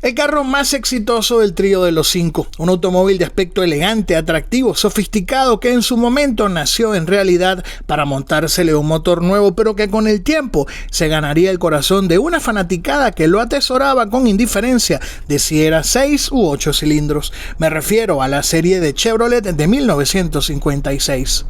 El carro más exitoso del trío de los 5, un automóvil de aspecto elegante, atractivo, sofisticado que en su momento nació en realidad para montársele un motor nuevo, pero que con el tiempo se ganaría el corazón de una fanaticada que lo atesoraba con indiferencia de si era 6 u 8 cilindros. Me refiero a la serie de Chevrolet de 1956.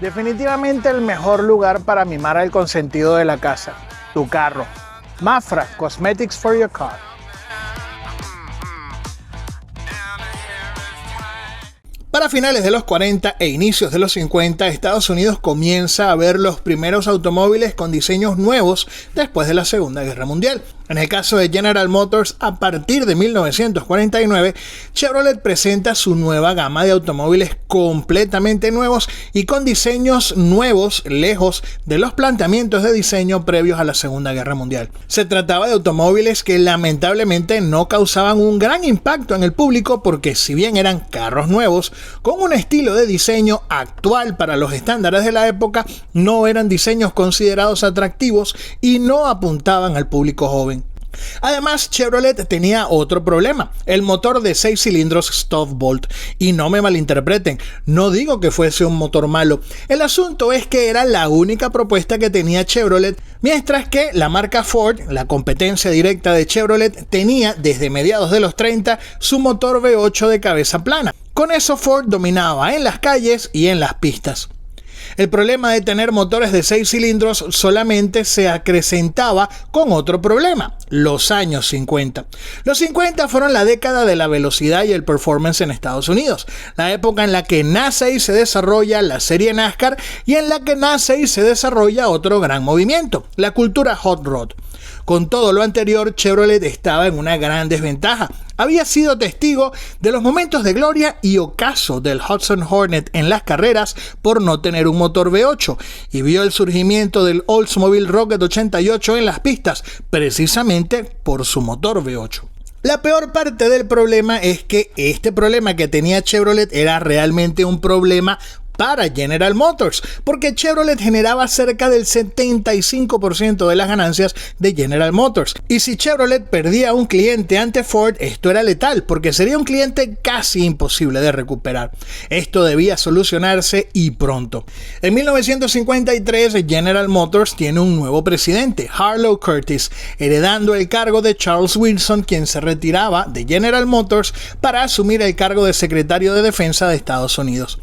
Definitivamente el mejor lugar para mimar al consentido de la casa, tu carro. Mafra, Cosmetics for your car. Para finales de los 40 e inicios de los 50, Estados Unidos comienza a ver los primeros automóviles con diseños nuevos después de la Segunda Guerra Mundial. En el caso de General Motors, a partir de 1949, Chevrolet presenta su nueva gama de automóviles completamente nuevos y con diseños nuevos, lejos de los planteamientos de diseño previos a la Segunda Guerra Mundial. Se trataba de automóviles que lamentablemente no causaban un gran impacto en el público porque, si bien eran carros nuevos, con un estilo de diseño actual para los estándares de la época, no eran diseños considerados atractivos y no apuntaban al público joven. Además, Chevrolet tenía otro problema, el motor de 6 cilindros Stove-Bolt. Y no me malinterpreten, no digo que fuese un motor malo, el asunto es que era la única propuesta que tenía Chevrolet, mientras que la marca Ford, la competencia directa de Chevrolet, tenía desde mediados de los 30 su motor V8 de cabeza plana. Con eso Ford dominaba en las calles y en las pistas. El problema de tener motores de 6 cilindros solamente se acrecentaba con otro problema, los años 50. Los 50 fueron la década de la velocidad y el performance en Estados Unidos, la época en la que nace y se desarrolla la serie NASCAR y en la que nace y se desarrolla otro gran movimiento, la cultura hot rod. Con todo lo anterior, Chevrolet estaba en una gran desventaja. Había sido testigo de los momentos de gloria y ocaso del Hudson Hornet en las carreras por no tener un motor V8 y vio el surgimiento del Oldsmobile Rocket 88 en las pistas, precisamente por su motor V8. La peor parte del problema es que este problema que tenía Chevrolet era realmente un problema para General Motors, porque Chevrolet generaba cerca del 75% de las ganancias de General Motors. Y si Chevrolet perdía un cliente ante Ford, esto era letal, porque sería un cliente casi imposible de recuperar. Esto debía solucionarse y pronto. En 1953, General Motors tiene un nuevo presidente, Harlow Curtis, heredando el cargo de Charles Wilson, quien se retiraba de General Motors para asumir el cargo de secretario de Defensa de Estados Unidos.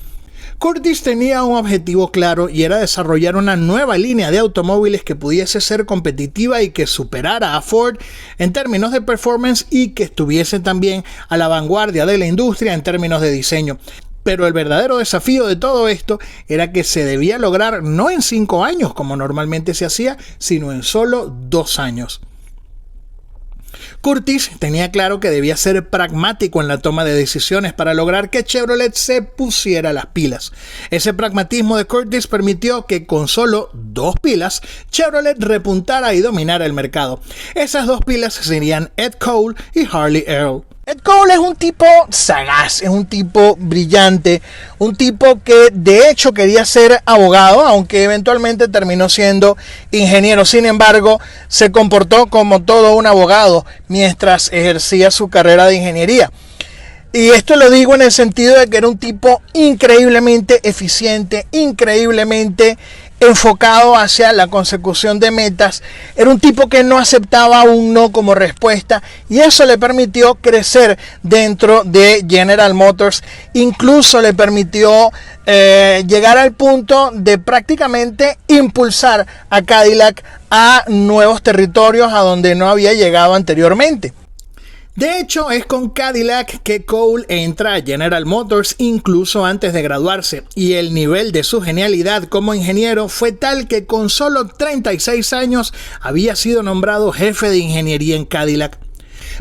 Curtis tenía un objetivo claro y era desarrollar una nueva línea de automóviles que pudiese ser competitiva y que superara a Ford en términos de performance y que estuviese también a la vanguardia de la industria en términos de diseño. Pero el verdadero desafío de todo esto era que se debía lograr no en 5 años como normalmente se hacía, sino en solo 2 años. Curtis tenía claro que debía ser pragmático en la toma de decisiones para lograr que Chevrolet se pusiera las pilas. Ese pragmatismo de Curtis permitió que con solo 2 pilas, Chevrolet repuntara y dominara el mercado. Esas 2 pilas serían Ed Cole y Harley Earl. Ed Cole es un tipo sagaz, es un tipo brillante, un tipo que de hecho quería ser abogado, aunque eventualmente terminó siendo ingeniero. Sin embargo, se comportó como todo un abogado mientras ejercía su carrera de ingeniería. Y esto lo digo en el sentido de que era un tipo increíblemente eficiente, increíblemente enfocado hacia la consecución de metas. Era un tipo que no aceptaba un no como respuesta y eso le permitió crecer dentro de General Motors. Incluso le permitió llegar al punto de prácticamente impulsar a Cadillac a nuevos territorios a donde no había llegado anteriormente. De hecho, es con Cadillac que Cole entra a General Motors incluso antes de graduarse, y el nivel de su genialidad como ingeniero fue tal que con solo 36 años había sido nombrado jefe de ingeniería en Cadillac.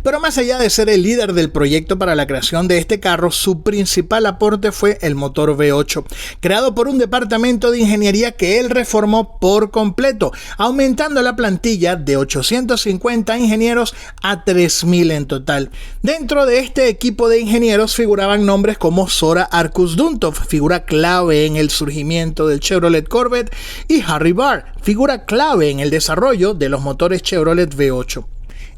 Pero más allá de ser el líder del proyecto para la creación de este carro, su principal aporte fue el motor V8, creado por un departamento de ingeniería que él reformó por completo, aumentando la plantilla de 850 ingenieros a 3.000 en total. Dentro de este equipo de ingenieros figuraban nombres como Zora Arkus Duntov, figura clave en el surgimiento del Chevrolet Corvette, y Harry Barr, figura clave en el desarrollo de los motores Chevrolet V8.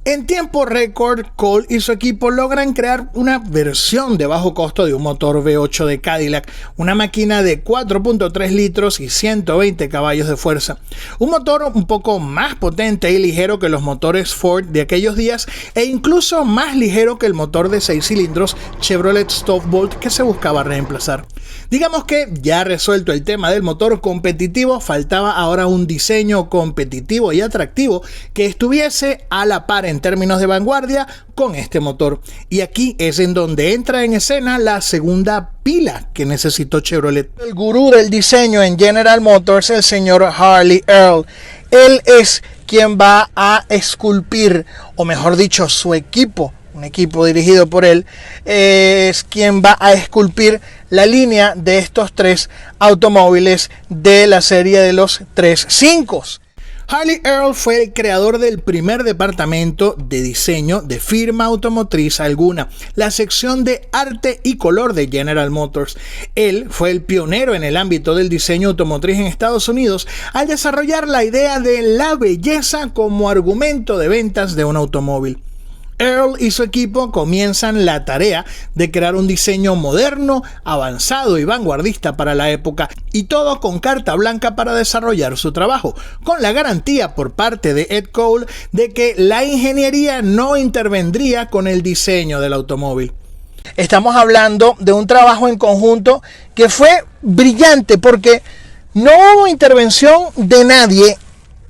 En tiempo récord, Cole y su equipo logran crear una versión de bajo costo de un motor V8 de Cadillac, una máquina de 4.3 litros y 120 caballos de fuerza. Un motor un poco más potente y ligero que los motores Ford de aquellos días e incluso más ligero que el motor de 6 cilindros Chevrolet Stovebolt que se buscaba reemplazar. Digamos que ya resuelto el tema del motor competitivo, faltaba ahora un diseño competitivo y atractivo que estuviese a la par en términos de vanguardia con este motor. Y aquí es en donde entra en escena la segunda pila que necesitó Chevrolet. El gurú del diseño en General Motors, el señor Harley Earl. Él es quien va a esculpir, o mejor dicho, su equipo, un equipo dirigido por él, es quien va a esculpir la línea de estos tres automóviles de la serie de los 3.5. Harley Earl fue el creador del primer departamento de diseño de firma automotriz alguna, la sección de arte y color de General Motors. Él fue el pionero en el ámbito del diseño automotriz en Estados Unidos al desarrollar la idea de la belleza como argumento de ventas de un automóvil. Earl y su equipo comienzan la tarea de crear un diseño moderno, avanzado y vanguardista para la época, y todo con carta blanca para desarrollar su trabajo, con la garantía por parte de Ed Cole de que la ingeniería no intervendría con el diseño del automóvil. Estamos hablando de un trabajo en conjunto que fue brillante porque no hubo intervención de nadie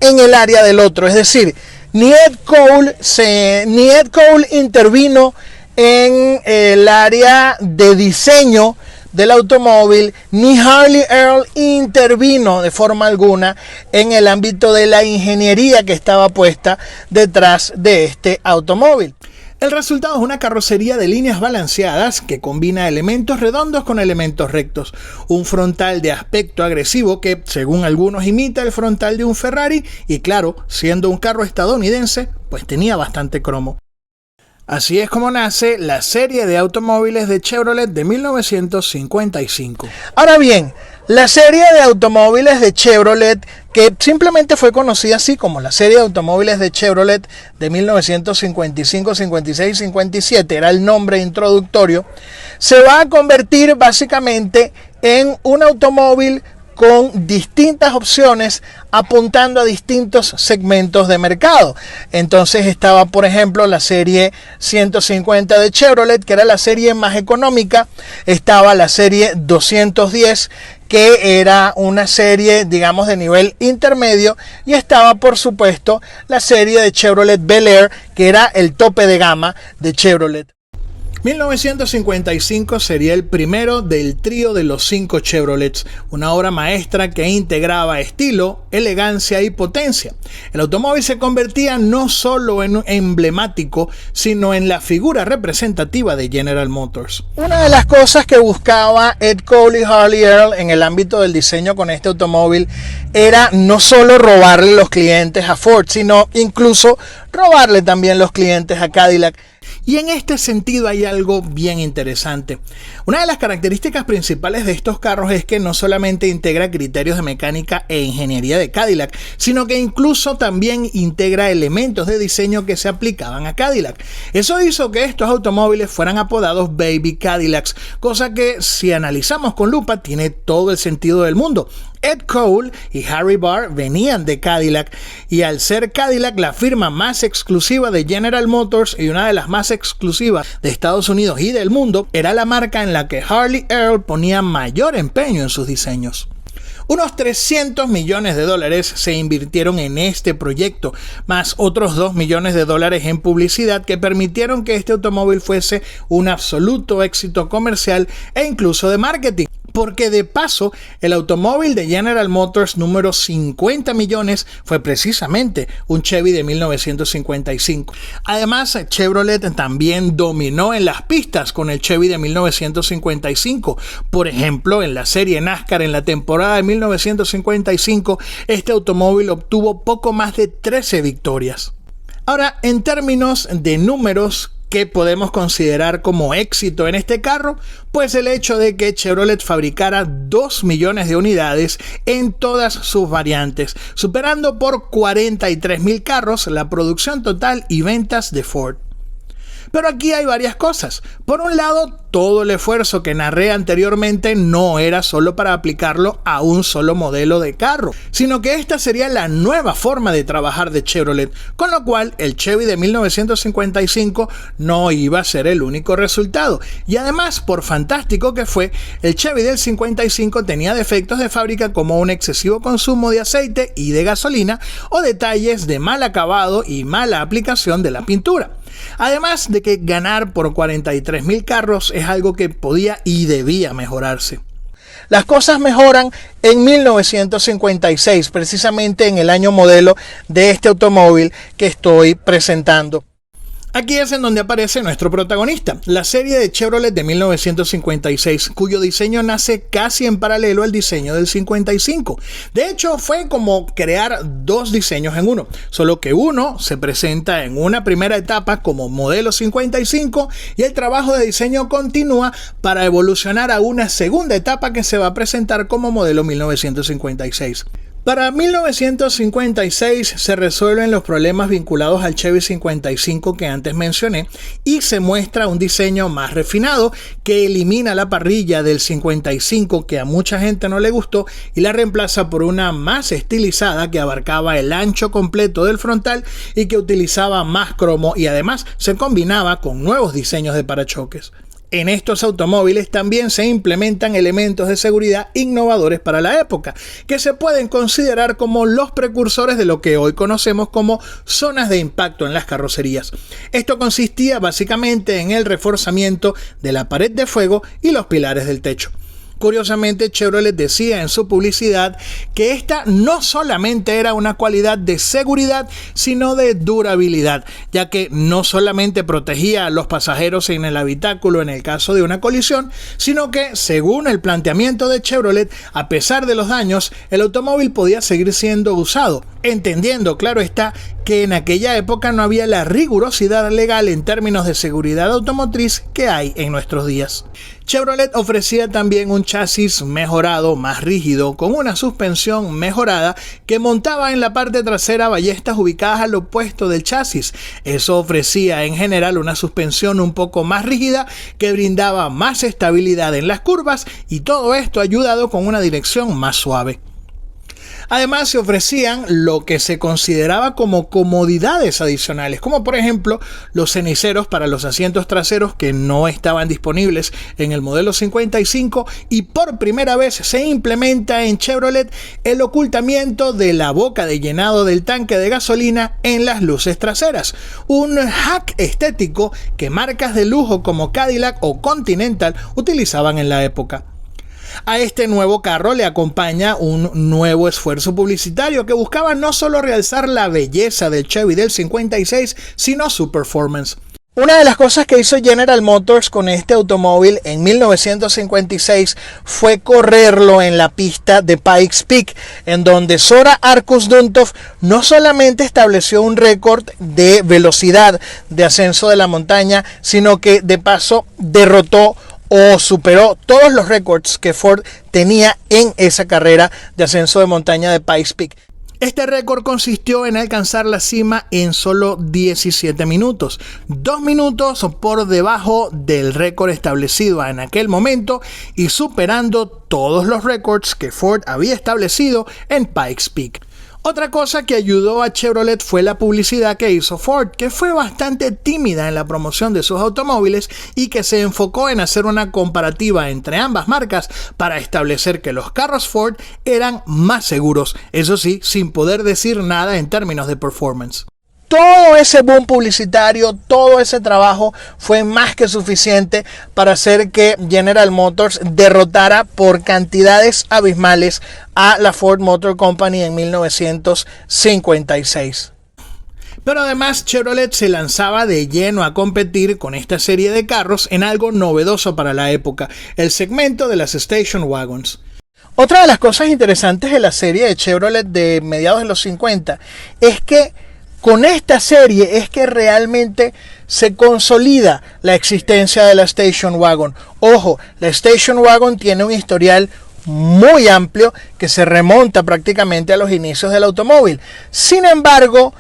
en el área del otro, es decir, ni Ed Cole intervino en el área de diseño del automóvil, ni Harley Earl intervino de forma alguna en el ámbito de la ingeniería que estaba puesta detrás de este automóvil. El resultado es una carrocería de líneas balanceadas que combina elementos redondos con elementos rectos. Un frontal de aspecto agresivo que, según algunos, imita el frontal de un Ferrari y, claro, siendo un carro estadounidense, pues tenía bastante cromo. Así es como nace la serie de automóviles de Chevrolet de 1955. Ahora bien, la serie de automóviles de Chevrolet, que simplemente fue conocida así como la serie de automóviles de Chevrolet de 1955, 56, 57, era el nombre introductorio, se va a convertir básicamente en un automóvil con distintas opciones apuntando a distintos segmentos de mercado. Entonces estaba, por ejemplo, la serie 150 de Chevrolet, que era la serie más económica. Estaba la serie 210, que era una serie, digamos, de nivel intermedio. Y estaba, por supuesto, la serie de Chevrolet Bel Air, que era el tope de gama de Chevrolet. 1955 sería el primero del trío de los 5 Chevrolets, una obra maestra que integraba estilo, elegancia y potencia. El automóvil se convertía no solo en emblemático, sino en la figura representativa de General Motors. Una de las cosas que buscaba Ed Cole y Harley Earl en el ámbito del diseño con este automóvil era no solo robarle los clientes a Ford, sino incluso robarle también los clientes a Cadillac. Y en este sentido hay algo bien interesante. Una de las características principales de estos carros es que no solamente integra criterios de mecánica e ingeniería de Cadillac, sino que incluso también integra elementos de diseño que se aplicaban a Cadillac. Eso hizo que estos automóviles fueran apodados Baby Cadillacs, cosa que si analizamos con lupa tiene todo el sentido del mundo. Ed Cole y Harry Barr venían de Cadillac, y al ser Cadillac la firma más exclusiva de General Motors y una de las más exclusivas de Estados Unidos y del mundo, era la marca en la que Harley Earl ponía mayor empeño en sus diseños. Unos $300 millones se invirtieron en este proyecto, más otros $2 millones en publicidad que permitieron que este automóvil fuese un absoluto éxito comercial e incluso de marketing. porque de paso el automóvil de General Motors número 50 millones fue precisamente un Chevy de 1955. Además, Chevrolet también dominó en las pistas con el Chevy de 1955. Por ejemplo, en la serie NASCAR en la temporada de 1955, este automóvil obtuvo poco más de 13 victorias. Ahora, en términos de números, ¿qué podemos considerar como éxito en este carro? Pues el hecho de que Chevrolet fabricara 2 millones de unidades en todas sus variantes, superando por 43,000 carros la producción total y ventas de Ford. Pero aquí hay varias cosas. Por un lado, todo el esfuerzo que narré anteriormente no era solo para aplicarlo a un solo modelo de carro, sino que esta sería la nueva forma de trabajar de Chevrolet, con lo cual el Chevy de 1955 no iba a ser el único resultado. Y además, por fantástico que fue, el Chevy del 55 tenía defectos de fábrica como un excesivo consumo de aceite y de gasolina o detalles de mal acabado y mala aplicación de la pintura. Además de que ganar por 43,000 carros es algo que podía y debía mejorarse. Las cosas mejoran en 1956, precisamente en el año modelo de este automóvil que estoy presentando. Aquí es en donde aparece nuestro protagonista, la serie de Chevrolet de 1956, cuyo diseño nace casi en paralelo al diseño del 55. De hecho, fue como crear dos diseños en uno, solo que uno se presenta en una primera etapa como modelo 55 y el trabajo de diseño continúa para evolucionar a una segunda etapa que se va a presentar como modelo 1956. Para 1956 se resuelven los problemas vinculados al Chevy 55 que antes mencioné y se muestra un diseño más refinado que elimina la parrilla del 55 que a mucha gente no le gustó y la reemplaza por una más estilizada que abarcaba el ancho completo del frontal y que utilizaba más cromo y además se combinaba con nuevos diseños de parachoques. En estos automóviles también se implementan elementos de seguridad innovadores para la época, que se pueden considerar como los precursores de lo que hoy conocemos como zonas de impacto en las carrocerías. Esto consistía básicamente en el reforzamiento de la pared de fuego y los pilares del techo. Curiosamente, Chevrolet decía en su publicidad que esta no solamente era una cualidad de seguridad, sino de durabilidad, ya que no solamente protegía a los pasajeros en el habitáculo en el caso de una colisión, sino que, según el planteamiento de Chevrolet, a pesar de los daños, el automóvil podía seguir siendo usado, entendiendo, claro está, que en aquella época no había la rigurosidad legal en términos de seguridad automotriz que hay en nuestros días. Chevrolet ofrecía también un chasis mejorado, más rígido, con una suspensión mejorada que montaba en la parte trasera ballestas ubicadas al opuesto del chasis. Eso ofrecía en general una suspensión un poco más rígida que brindaba más estabilidad en las curvas y todo esto ayudado con una dirección más suave. Además, se ofrecían lo que se consideraba como comodidades adicionales, como por ejemplo los ceniceros para los asientos traseros que no estaban disponibles en el modelo 55 y por primera vez se implementa en Chevrolet el ocultamiento de la boca de llenado del tanque de gasolina en las luces traseras, un hack estético que marcas de lujo como Cadillac o Continental utilizaban en la época. A este nuevo carro le acompaña un nuevo esfuerzo publicitario que buscaba no solo realzar la belleza del Chevy del 56, sino su performance. Una de las cosas que hizo General Motors con este automóvil en 1956 fue correrlo en la pista de Pikes Peak, en donde Zora Arkus Duntov no solamente estableció un récord de velocidad de ascenso de la montaña, sino que de paso derrotó o superó todos los récords que Ford tenía en esa carrera de ascenso de montaña de Pikes Peak. Este récord consistió en alcanzar la cima en solo 17 minutos, 2 minutos por debajo del récord establecido en aquel momento y superando todos los récords que Ford había establecido en Pikes Peak. Otra cosa que ayudó a Chevrolet fue la publicidad que hizo Ford, que fue bastante tímida en la promoción de sus automóviles y que se enfocó en hacer una comparativa entre ambas marcas para establecer que los carros Ford eran más seguros, eso sí, sin poder decir nada en términos de performance. todo ese boom publicitario, todo ese trabajo fue más que suficiente para hacer que General Motors derrotara por cantidades abismales a la Ford Motor Company en 1956. Pero además Chevrolet se lanzaba de lleno a competir con esta serie de carros en algo novedoso para la época, el segmento de las Station Wagons. Otra de las cosas interesantes de la serie de Chevrolet de mediados de los 50 es que con esta serie es que realmente se consolida la existencia de la Station Wagon. Ojo, la Station Wagon tiene un historial muy amplio que se remonta prácticamente a los inicios del automóvil. Sin embargo,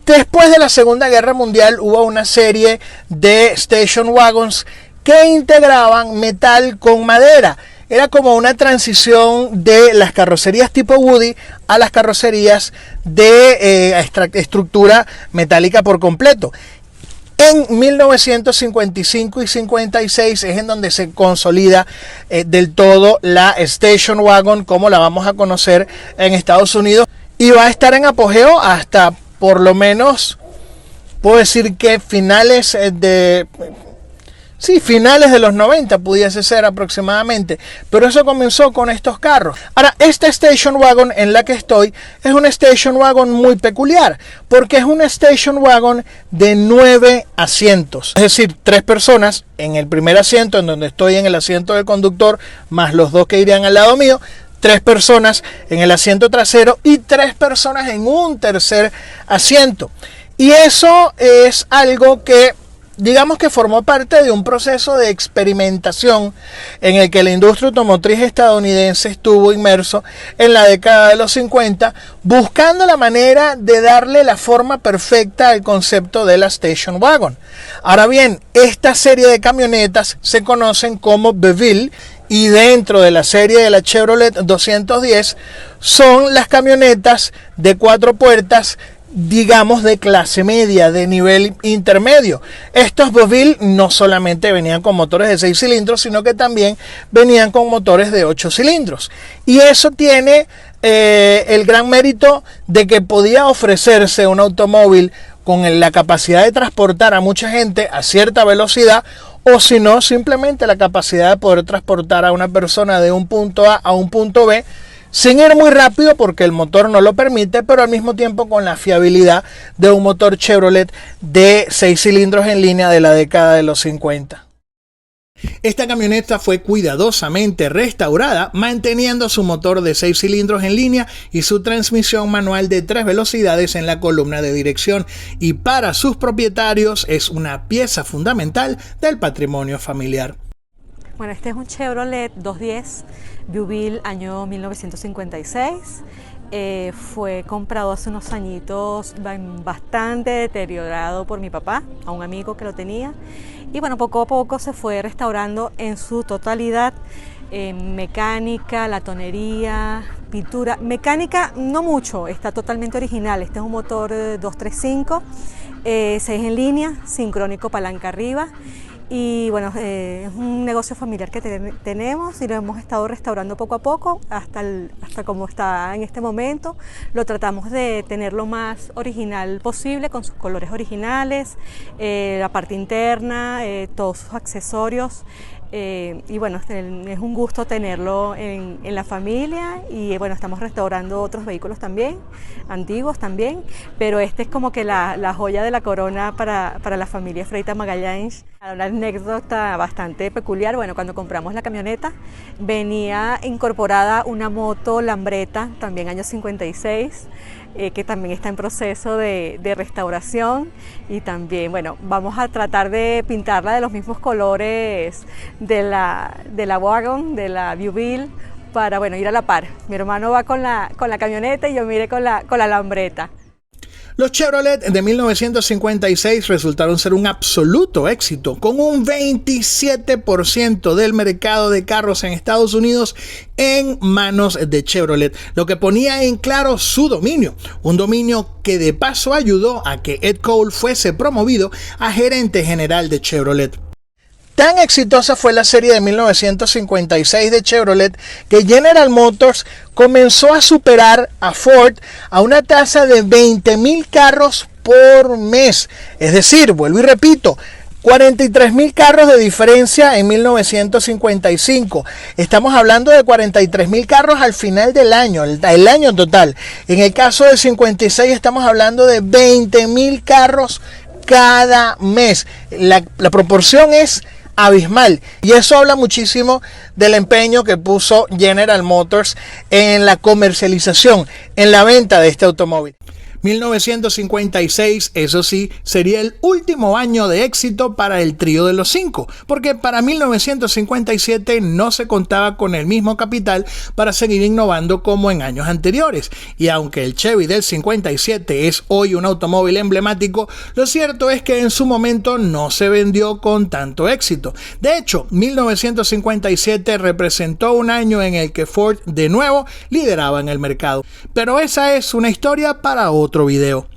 después de la Segunda Guerra Mundial hubo una serie de Station Wagons que integraban metal con madera. Era como una transición de las carrocerías tipo Woody a las carrocerías de estructura metálica por completo. En 1955 y 56 es en donde se consolida del todo la Station Wagon como la vamos a conocer en Estados Unidos, y va a estar en apogeo hasta por lo menos, puedo decir que finales de los 90 pudiese ser aproximadamente, pero eso comenzó con estos carros. Ahora, esta Station Wagon en la que estoy es una Station Wagon muy peculiar, porque es una Station Wagon de 9 asientos, es decir, 3 personas en el primer asiento, en donde estoy en el asiento del conductor, más los 2 que irían al lado mío, 3 personas en el asiento trasero y 3 personas en un tercer asiento. Y eso es algo que digamos que formó parte de un proceso de experimentación en el que la industria automotriz estadounidense estuvo inmerso en la década de los 50, buscando la manera de darle la forma perfecta al concepto de la Station Wagon. Ahora bien, esta serie de camionetas se conocen como Beeville, y dentro de la serie de la Chevrolet 210 son las camionetas de 4 puertas, digamos de clase media, de nivel intermedio. Estos Beeville no solamente venían con motores de 6 cilindros, sino que también venían con motores de 8 cilindros. Y eso tiene el gran mérito de que podía ofrecerse un automóvil con la capacidad de transportar a mucha gente a cierta velocidad, o si no, simplemente la capacidad de poder transportar a una persona de un punto A a un punto B, sin ir muy rápido porque el motor no lo permite, pero al mismo tiempo con la fiabilidad de un motor Chevrolet de 6 cilindros en línea de la década de los 50. Esta camioneta fue cuidadosamente restaurada, manteniendo su motor de 6 cilindros en línea y su transmisión manual de 3 velocidades en la columna de dirección, y para sus propietarios es una pieza fundamental del patrimonio familiar. Bueno, este es un Chevrolet 210 Beeville año 1956. Fue comprado hace unos añitos, bastante deteriorado por mi papá, a un amigo que lo tenía, y bueno, poco a poco se fue restaurando en su totalidad. Mecánica, latonería, pintura, mecánica no mucho, está totalmente original. Este es un motor 235, 6 en línea, sincrónico, palanca arriba. Y bueno, es un negocio familiar que tenemos y lo hemos estado restaurando poco a poco hasta como está en este momento. Lo tratamos de tener lo más original posible, con sus colores originales, la parte interna, todos sus accesorios. Y bueno, es un gusto tenerlo en la familia, y bueno, estamos restaurando otros vehículos también, antiguos también, pero este es como que la joya de la corona para la familia Freitas Magallanes. Una anécdota bastante peculiar: bueno, cuando compramos la camioneta venía incorporada una moto Lambretta, también año 56, que también está en proceso de restauración, y también, bueno, vamos a tratar de pintarla de los mismos colores de la Wagon, de la Beeville, para, bueno, ir a la par. Mi hermano va con la camioneta y yo miré con la Lambretta. Los Chevrolet de 1956 resultaron ser un absoluto éxito, con un 27% del mercado de carros en Estados Unidos en manos de Chevrolet, lo que ponía en claro su dominio, un dominio que de paso ayudó a que Ed Cole fuese promovido a gerente general de Chevrolet. Tan exitosa fue la serie de 1956 de Chevrolet que General Motors comenzó a superar a Ford a una tasa de 20.000 carros por mes. Es decir, vuelvo y repito, 43.000 carros de diferencia en 1955. Estamos hablando de 43.000 carros al final del año, el año total. En el caso del 56 estamos hablando de 20.000 carros cada mes. La proporción es abismal, y eso habla muchísimo del empeño que puso General Motors en la comercialización, en la venta de este automóvil. 1956, eso sí, sería el último año de éxito para el trío de los cinco, porque para 1957 no se contaba con el mismo capital para seguir innovando como en años anteriores. Y aunque el Chevy del 57 es hoy un automóvil emblemático, lo cierto es que en su momento no se vendió con tanto éxito. De hecho, 1957 representó un año en el que Ford de nuevo lideraba en el mercado. Pero esa es una historia para otro video.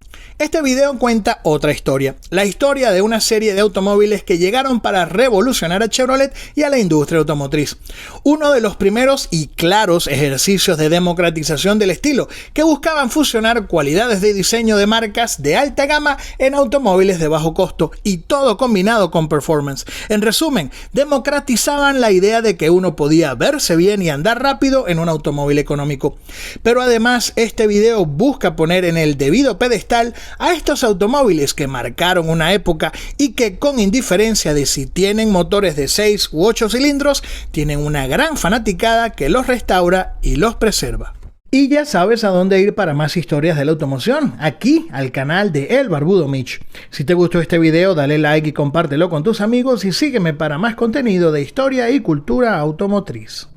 Este video cuenta otra historia, la historia de una serie de automóviles que llegaron para revolucionar a Chevrolet y a la industria automotriz. Uno de los primeros y claros ejercicios de democratización del estilo, que buscaban fusionar cualidades de diseño de marcas de alta gama en automóviles de bajo costo, y todo combinado con performance. En resumen, democratizaban la idea de que uno podía verse bien y andar rápido en un automóvil económico. Pero además, este video busca poner en el debido pedestal a estos automóviles que marcaron una época y que, con indiferencia de si tienen motores de 6 u 8 cilindros, tienen una gran fanaticada que los restaura y los preserva. Y ya sabes a dónde ir para más historias de la automoción, aquí al canal de El Barbudo Mitch. Si te gustó este video, dale like y compártelo con tus amigos, y sígueme para más contenido de historia y cultura automotriz.